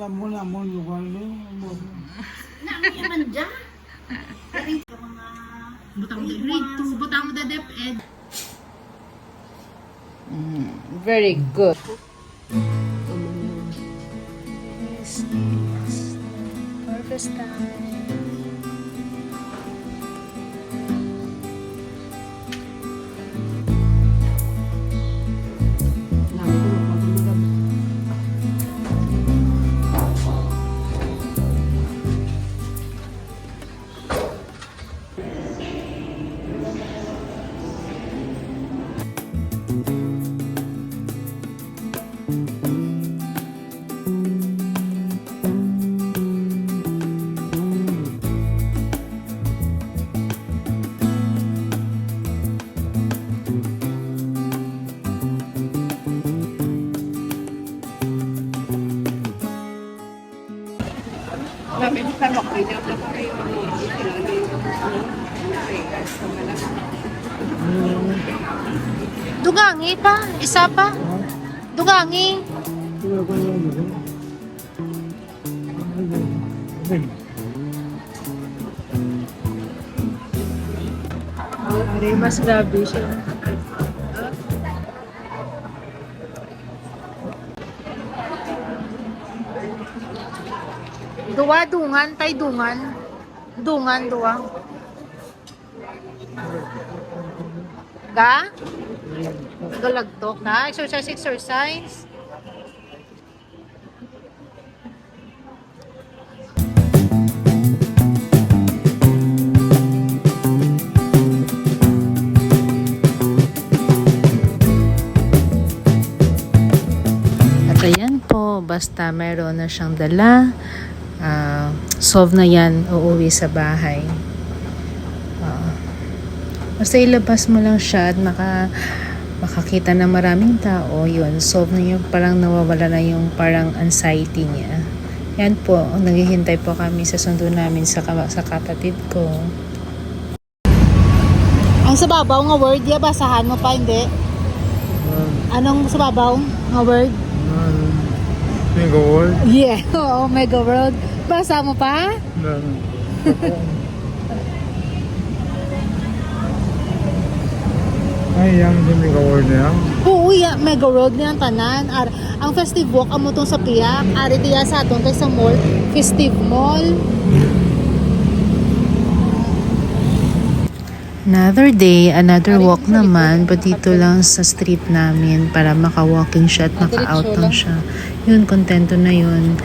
mo lugar niyo. Namin naman dyan. Pero yung mga... Butang mo grade 2, butang mo DepEd. Very good. Harvest time. Dugangi pa, isa pa. Dugangi. Mas grabe siya. Dua, dungan, tay dungan. Dungan, dua. Ga? Galagtok na. Exercise. At ayan po, basta mayroon na siyang dala. Solve na yan, uuwi sa bahay. Basta ilabas mo lang siya at makakita ng maraming tao, yun, solve na yung parang nawawala na yung parang anxiety niya. Yan po, naghihintay po kami sa sundo namin sa kapatid ko. Ang sa babaw nga word, ya, basahan mo pa, hindi? Anong sa babaw nga word? Mega World? Yeah, oo, Mega World. Basa mo pa? Ay, yung Mega World na yan? Oo, yeah, Mega World na yung tanan. Ang festive walk, amo tong sa Piak. Ari diya sa atong kay sa mall, festive mall. Another day, another walk naman, but dito lang sa street namin para maka-walking siya at maka-out lang siya. Yun, kontento na yun.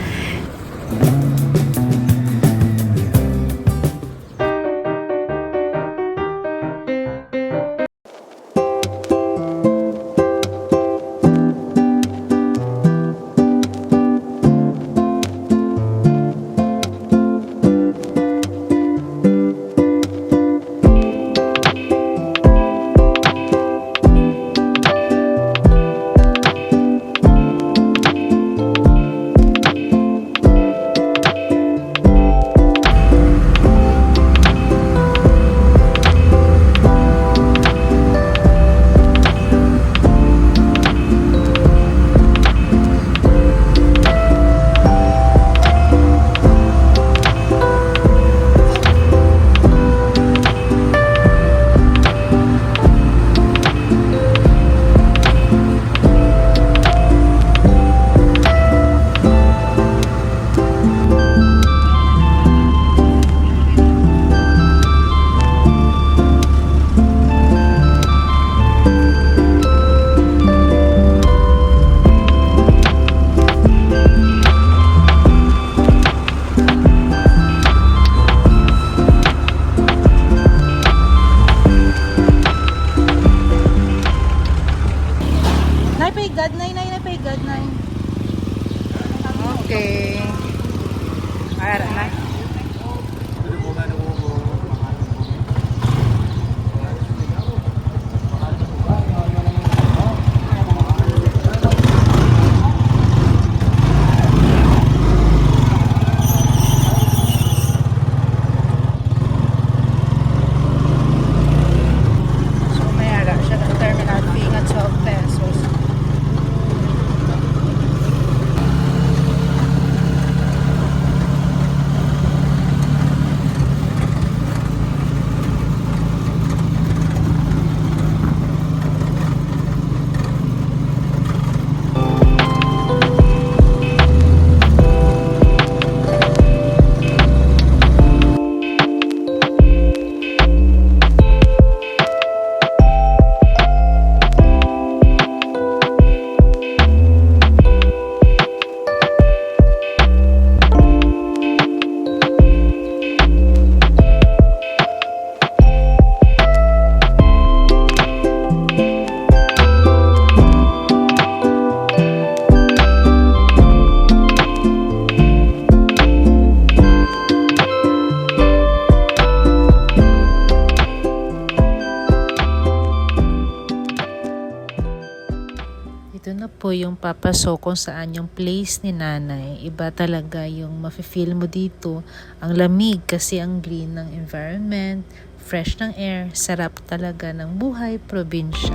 po yung papasok kung saan yung place ni nanay. Iba talaga yung mafe-feel mo dito. Ang lamig kasi ang green ng environment, fresh ng air, sarap talaga ng buhay probinsya.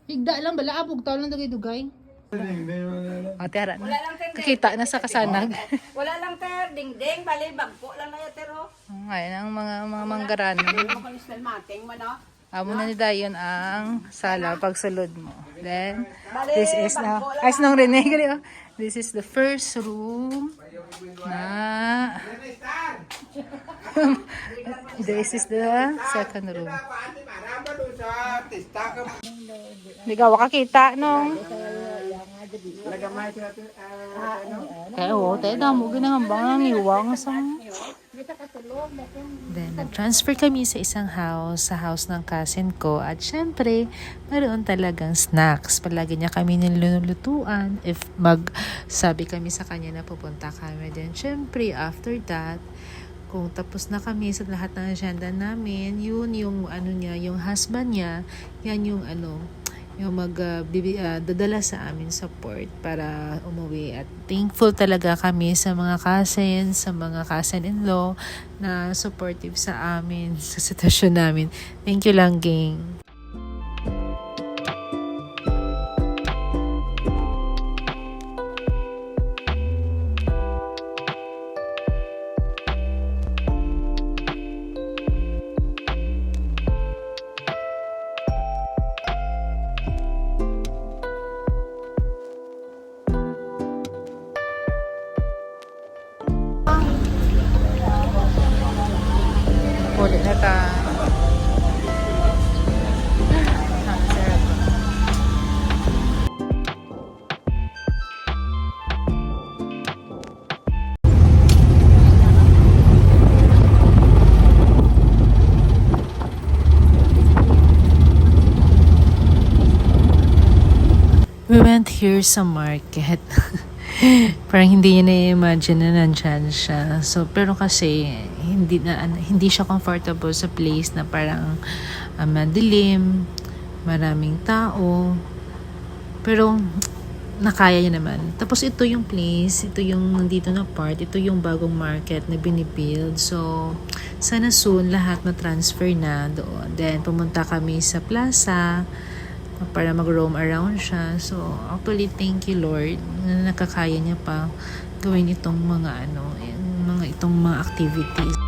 Higda lang bala abog taw lang dugay-dugay. Ate ara na. Kakita na sa kasanag. Wala lang ter, ding-ding, bali, bagpo lang na ter, oh. Ngayon ang mga manggaran. Amo na ni Dayon ang sala pagsulod mo. Then this is now as nung Rene gali, oh. This is the first room na this is the second room. Di ka wakakita no. Kaya tayo damo ginang bang iwang sa. Then, nag-transfer kami sa isang house, sa house ng cousin ko. At syempre, mayroon talagang snacks. Palagi niya kami nilulutuan. If sabi kami sa kanya na pupunta kami. Then, syempre, after that, kung tapos na kami sa lahat ng agenda namin, yun yung ano niya, yung husband niya, yan yung ano, yung dadala sa amin sa port para umuwi. At thankful talaga kami sa mga cousins, sa mga cousin-in-law na supportive sa amin, sa sitwasyon namin. Thank you lang, gang. Kulit na ka. We went here sa market. Parang hindi niya na-imagine na nandyan siya. So, pero kasi hindi siya comfortable sa place na parang madilim, maraming tao. Pero nakaya niya naman. Tapos ito yung place, ito yung nandito na part, ito yung bagong market na binibuild. So, sana soon lahat na-transfer na doon. Then, pumunta kami sa plaza para mag-roam around siya. So, actually, thank you Lord na nakakaya niya pa gawin itong mga itong mga activities.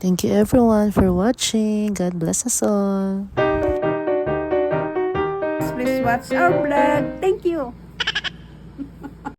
Thank you everyone for watching. God bless us all. Please watch our vlog. Thank you.